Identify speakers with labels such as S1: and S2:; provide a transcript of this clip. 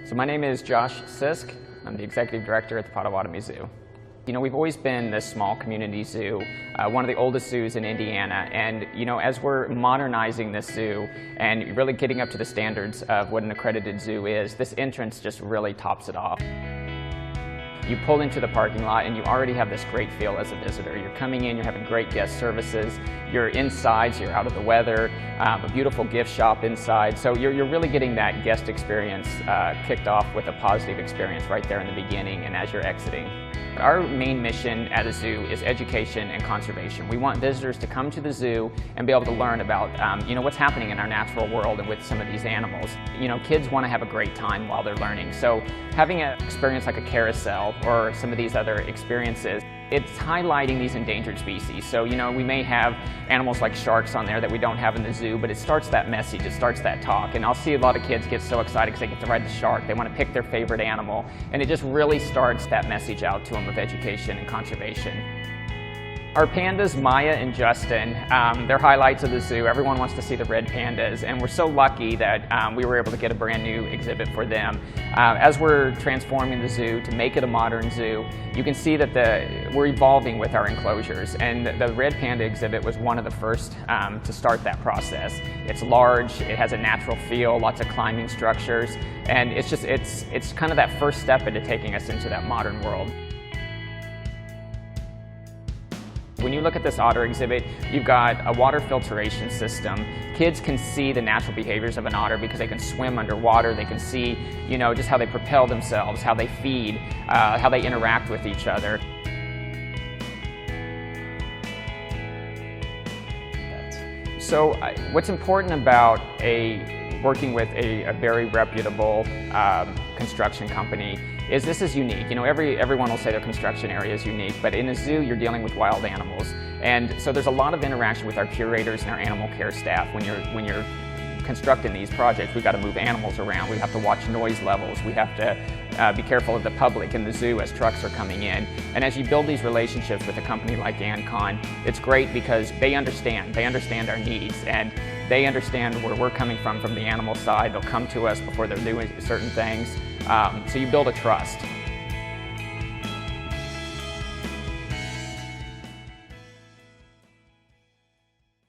S1: So my name is Josh Sisk. I'm the Executive Director at the Potawatomi Zoo. You know, we've always been this small community zoo, one of the oldest zoos in Indiana, and you know, as we're modernizing this zoo and really getting up to the standards of what an accredited zoo is, this entrance just really tops it off. You pull into the parking lot and you already have this great feel as a visitor. You're coming in, you're having great guest services, you're inside, so you're out of the weather, a beautiful gift shop inside. So you're really getting that guest experience kicked off with a positive experience right there in the beginning and as you're exiting. Our main mission at a zoo is education and conservation. We want visitors to come to the zoo and be able to learn about you know, what's happening in our natural world and with some of these animals. You know, kids want to have a great time while they're learning. So having an experience like a carousel or some of these other experiences, it's highlighting these endangered species. So, you know, we may have animals like sharks on there that we don't have in the zoo, but it starts that message, it starts that talk. And I'll see a lot of kids get so excited because they get to ride the shark. They want to pick their favorite animal. And it just really starts that message out to them of education and conservation. Our pandas, Maya and Justin, they're highlights of the zoo. Everyone wants to see the red pandas, and we're so lucky that we were able to get a brand new exhibit for them. As we're transforming the zoo to make it a modern zoo, you can see that we're evolving with our enclosures, and the red panda exhibit was one of the first to start that process. It's large, it has a natural feel, lots of climbing structures, and it's kind of that first step into taking us into that modern world. When you look at this otter exhibit, you've got a water filtration system. Kids can see the natural behaviors of an otter because they can swim underwater. They can see, you know, just how they propel themselves, how they feed, how they interact with each other. So what's important about working with a very reputable construction company is this is unique. You know, everyone will say their construction area is unique, but in a zoo you're dealing with wild animals. And so there's a lot of interaction with our curators and our animal care staff when you're constructing these projects. We've got to move animals around, we have to watch noise levels, we have to be careful of the public in the zoo as trucks are coming in. And as you build these relationships with a company like Ancon, it's great because they understand our needs, and they understand where we're coming from the animal side. They'll come to us before they're doing certain things. So you build a trust.